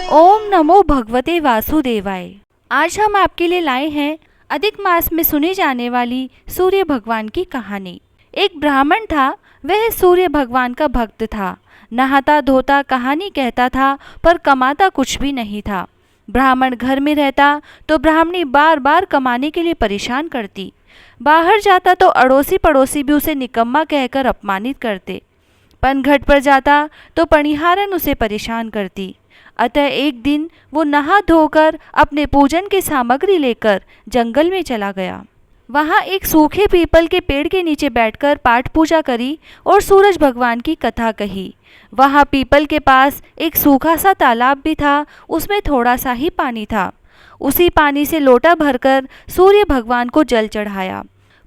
ओम नमो भगवते वासुदेवाय। आज हम आपके लिए लाए हैं अधिक मास में सुनी जाने वाली सूर्य भगवान की कहानी। एक ब्राह्मण था, वह सूर्य भगवान का भक्त था। नहाता धोता कहानी कहता था, पर कमाता कुछ भी नहीं था। ब्राह्मण घर में रहता तो ब्राह्मणी बार बार कमाने के लिए परेशान करती। बाहर जाता तो अड़ोसी पड़ोसी भी उसे निकम्मा कहकर अपमानित करते। पनघट पर जाता तो पणिहारन उसे परेशान करती। अतः एक दिन वो नहा धोकर अपने पूजन की सामग्री लेकर जंगल में चला गया। वहाँ एक सूखे पीपल के पेड़ के नीचे बैठकर पाठ पूजा करी और सूरज भगवान की कथा कही। वहाँ पीपल के पास एक सूखा सा तालाब भी था, उसमें थोड़ा सा ही पानी था। उसी पानी से लोटा भरकर सूर्य भगवान को जल चढ़ाया।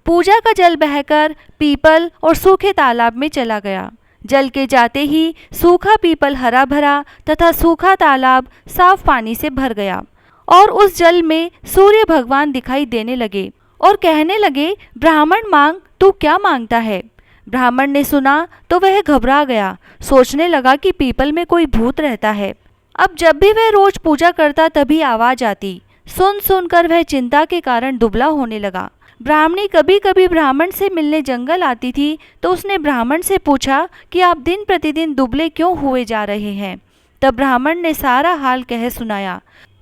पूजा का जल बहकर पीपल और सूखे तालाब में चला गया। जल के जाते ही सूखा पीपल हरा भरा तथा सूखा तालाब साफ पानी से भर गया और उस जल में सूर्य भगवान दिखाई देने लगे और कहने लगे, ब्राह्मण मांग, तू क्या मांगता है। ब्राह्मण ने सुना तो वह घबरा गया, सोचने लगा कि पीपल में कोई भूत रहता है। अब जब भी वह रोज पूजा करता तभी आवाज आती। सुन सुनकर वह चिंता के कारण दुबला होने लगा। ब्राह्मणी कभी कभी ब्राह्मण से मिलने जंगल आती थी तो उसने ब्राह्मण से पूछा कि आप दिन प्रतिदिन दुबले क्यों हुए जा रहे हैं। तब ब्राह्मण ने सारा हाल कह सुनाया।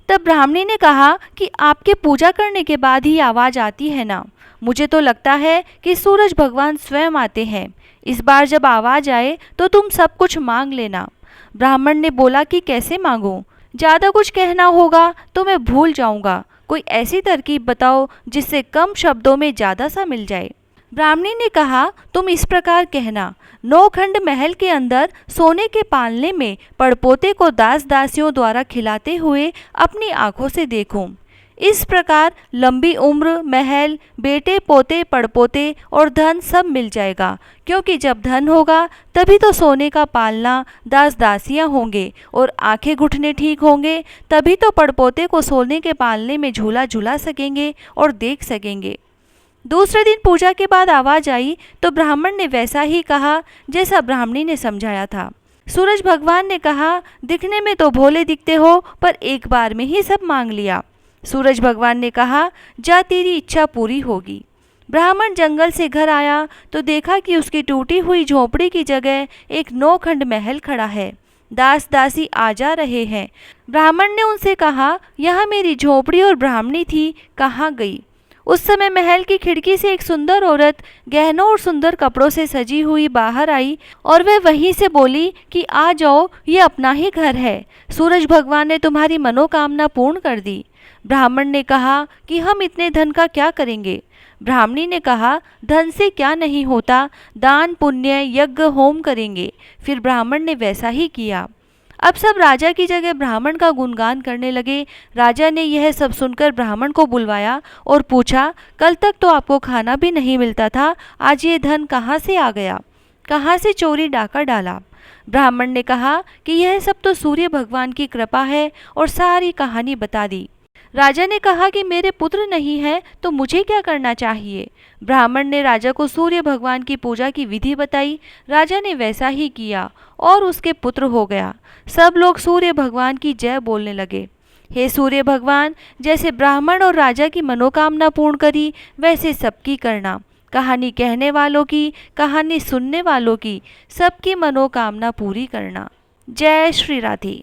तब ब्राह्मणी ने कहा कि आपके पूजा करने के बाद ही आवाज आती है ना, मुझे तो लगता है कि सूरज भगवान स्वयं आते हैं। इस बार जब आवाज आए तो तुम सब कुछ मांग लेना। ब्राह्मण ने बोला कि कैसे मांगूं, ज़्यादा कुछ कहना होगा तो मैं भूल जाऊंगा, कोई ऐसी तरकीब बताओ जिससे कम शब्दों में ज़्यादा सा मिल जाए। ब्राह्मणी ने कहा, तुम इस प्रकार कहना, 9 खंड महल के अंदर सोने के पालने में पड़पोते को दास दासियों द्वारा खिलाते हुए अपनी आंखों से देखूं। इस प्रकार लंबी उम्र, महल, बेटे पोते पड़पोते और धन सब मिल जाएगा, क्योंकि जब धन होगा तभी तो सोने का पालना, दास दासियां होंगे और आंखें घुटने ठीक होंगे, तभी तो पड़पोते को सोने के पालने में झूला झूला सकेंगे और देख सकेंगे। दूसरे दिन पूजा के बाद आवाज आई तो ब्राह्मण ने वैसा ही कहा जैसा ब्राह्मणी ने समझाया था। सूरज भगवान ने कहा, दिखने में तो भोले दिखते हो, पर एक बार में ही सब मांग लिया। सूरज भगवान ने कहा, जा तेरी इच्छा पूरी होगी। ब्राह्मण जंगल से घर आया तो देखा कि उसकी टूटी हुई झोपड़ी की जगह एक 9 खंड महल खड़ा है। दास दासी आ जा रहे हैं। ब्राह्मण ने उनसे कहा, यहाँ मेरी झोपड़ी और ब्राह्मणी थी, कहाँ गई। उस समय महल की खिड़की से एक सुंदर औरत गहनों और सुंदर कपड़ों से सजी हुई बाहर आई और वह वहीं से बोली कि आ जाओ, ये अपना ही घर है। सूरज भगवान ने तुम्हारी मनोकामना पूर्ण कर दी। ब्राह्मण ने कहा कि हम इतने धन का क्या करेंगे। ब्राह्मणी ने कहा, धन से क्या नहीं होता, दान पुण्य यज्ञ होम करेंगे। फिर ब्राह्मण ने वैसा ही किया। अब सब राजा की जगह ब्राह्मण का गुणगान करने लगे। राजा ने यह सब सुनकर ब्राह्मण को बुलवाया और पूछा, कल तक तो आपको खाना भी नहीं मिलता था, आज ये धन कहाँ से आ गया, कहाँ से चोरी डाका डाला। ब्राह्मण ने कहा कि यह सब तो सूर्य भगवान की कृपा है और सारी कहानी बता दी। राजा ने कहा कि मेरे पुत्र नहीं है तो मुझे क्या करना चाहिए। ब्राह्मण ने राजा को सूर्य भगवान की पूजा की विधि बताई। राजा ने वैसा ही किया और उसके पुत्र हो गया। सब लोग सूर्य भगवान की जय बोलने लगे। हे सूर्य भगवान, जैसे ब्राह्मण और राजा की मनोकामना पूर्ण करी, वैसे सबकी करना। कहानी कहने वालों की, कहानी सुनने वालों की, सबकी मनोकामना पूरी करना। जय श्री राधे।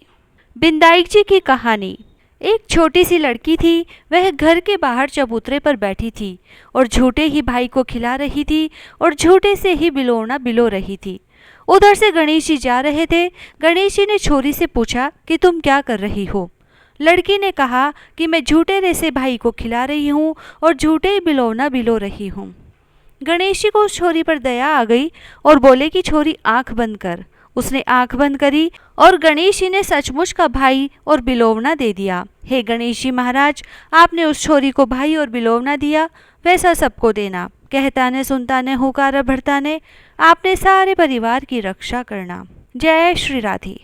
बिंदाई जी की कहानी। एक छोटी सी लड़की थी। वह घर के बाहर चबूतरे पर बैठी थी और झूठे ही भाई को खिला रही थी और झूठे से ही बिलोना बिलो रही थी। उधर से गणेश जी जा रहे थे। गणेश जी ने छोरी से पूछा कि तुम क्या कर रही हो। लड़की ने कहा कि मैं झूठे रेसे भाई को खिला रही हूँ और झूठे ही बिलोना बिलो रही हूँ। गणेश जी को उस छोरी पर दया आ गई और बोले कि छोरी आंख बंद कर। उसने आंख बंद करी और गणेश जी ने सचमुच का भाई और बिलोवना दे दिया। हे गणेश जी महाराज, आपने उस छोरी को भाई और बिलोवना दिया, वैसा सबको देना। कहता ने सुनता ने हुकार भरता ने, आपने सारे परिवार की रक्षा करना। जय श्री राधे।